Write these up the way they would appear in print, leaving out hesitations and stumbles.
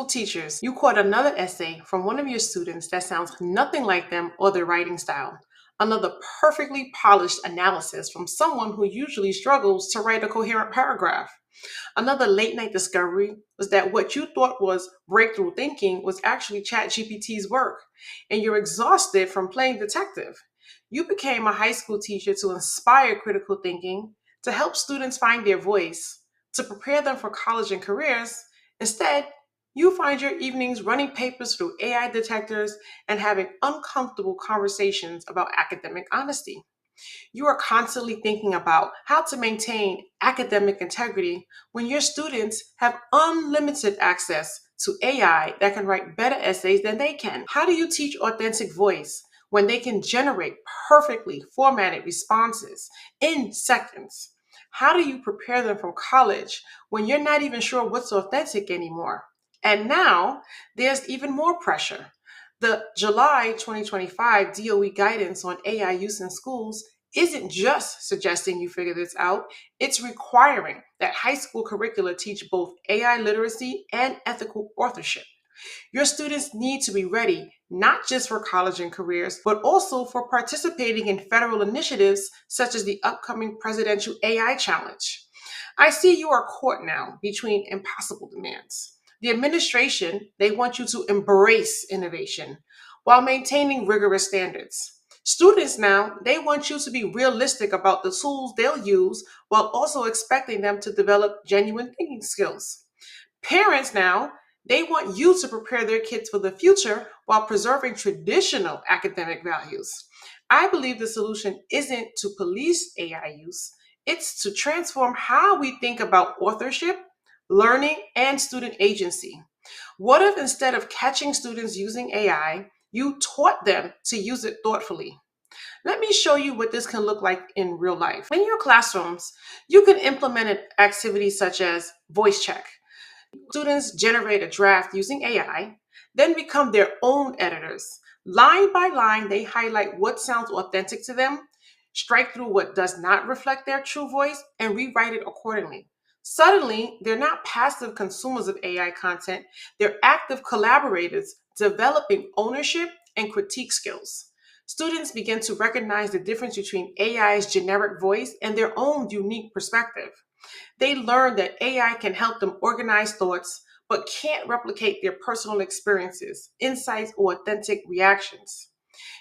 teachers, you caught another essay from one of your students that sounds nothing like them or their writing style. Another perfectly polished analysis from someone who usually struggles to write a coherent paragraph. Another late night discovery was that what you thought was breakthrough thinking was actually ChatGPT's work, and you're exhausted from playing detective. You became a high school teacher to inspire critical thinking, to help students find their voice, to prepare them for college and careers. Instead, you find your evenings running papers through AI detectors and having uncomfortable conversations about academic honesty. You are constantly thinking about how to maintain academic integrity when your students have unlimited access to AI that can write better essays than they can. How do you teach authentic voice when they can generate perfectly formatted responses in seconds? How do you prepare them for college when you're not even sure what's authentic anymore? And now there's even more pressure. The July 2025 DOE guidance on AI use in schools isn't just suggesting you figure this out, it's requiring that high school curricula teach both AI literacy and ethical authorship. Your students need to be ready not just for college and careers, but also for participating in federal initiatives such as the upcoming Presidential AI Challenge. I see you are caught now between impossible demands. The administration, they want you to embrace innovation while maintaining rigorous standards. Students now, they want you to be realistic about the tools they'll use while also expecting them to develop genuine thinking skills. Parents now, they want you to prepare their kids for the future while preserving traditional academic values. I believe the solution isn't to police AI use, it's to transform how we think about authorship, learning, and student agency. What if instead of catching students using AI, you taught them to use it thoughtfully? Let me show you what this can look like in real life. In your classrooms, you can implement an activity such as voice check. Students generate a draft using AI, then become their own editors. Line by line, they highlight what sounds authentic to them, strike through what does not reflect their true voice, and rewrite it accordingly. Suddenly, they're not passive consumers of AI content, they're active collaborators developing ownership and critique skills. Students begin to recognize the difference between AI's generic voice and their own unique perspective. They learn that AI can help them organize thoughts, but can't replicate their personal experiences, insights, or authentic reactions.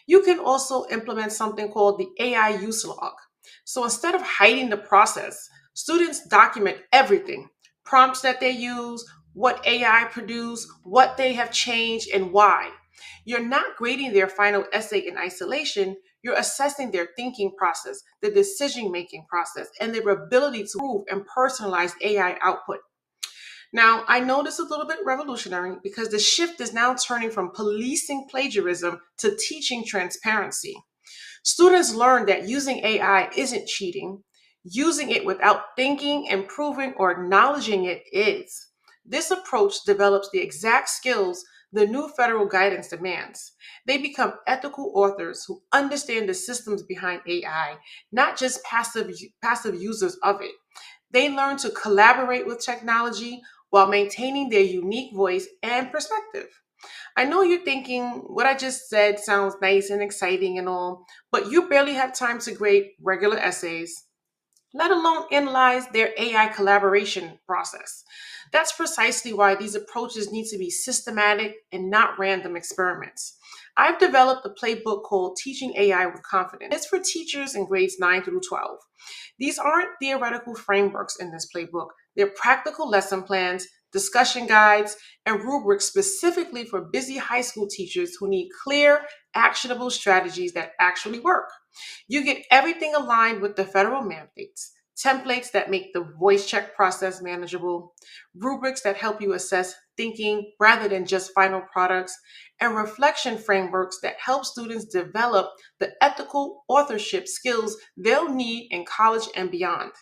You can also implement something called the AI use log. So instead of hiding the process, students document everything: prompts that they use, what AI produced, what they have changed, and why. You're not grading their final essay in isolation, you're assessing their thinking process, the decision making process, and their ability to improve and personalize AI output. Now, I know this is a little bit revolutionary because the shift is now turning from policing plagiarism to teaching transparency. Students learn that using AI isn't cheating. Using it without thinking, improving, or acknowledging it is. This approach develops the exact skills the new federal guidance demands. They become ethical authors who understand the systems behind AI, not just passive users of it. They learn to collaborate with technology while maintaining their unique voice and perspective. I know you're thinking what I just said sounds nice and exciting and all, but you barely have time to grade regular essays, let alone analyze their AI collaboration process. That's precisely why these approaches need to be systematic and not random experiments. I've developed a playbook called Teaching AI with Confidence. It's for teachers in grades 9 through 12. These aren't theoretical frameworks in this playbook. They're practical lesson plans, discussion guides, and rubrics specifically for busy high school teachers who need clear, actionable strategies that actually work. You get everything aligned with the federal mandates: templates that make the voice check process manageable, rubrics that help you assess thinking rather than just final products, and reflection frameworks that help students develop the ethical authorship skills they'll need in college and beyond.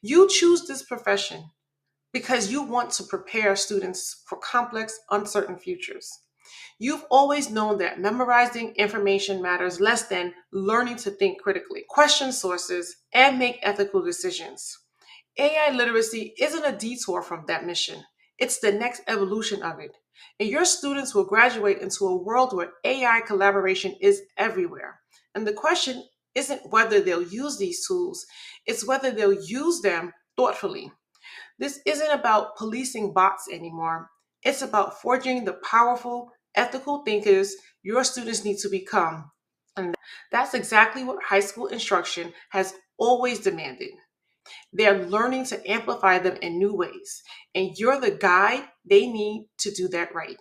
You choose this profession because you want to prepare students for complex, uncertain futures. You've always known that memorizing information matters less than learning to think critically, question sources, and make ethical decisions. AI literacy isn't a detour from that mission. It's the next evolution of it. And your students will graduate into a world where AI collaboration is everywhere. And the question isn't whether they'll use these tools, it's whether they'll use them thoughtfully. This isn't about policing bots anymore. It's about forging the powerful, ethical thinkers your students need to become. And that's exactly what high school instruction has always demanded. They're learning to amplify them in new ways, and you're the guide they need to do that right.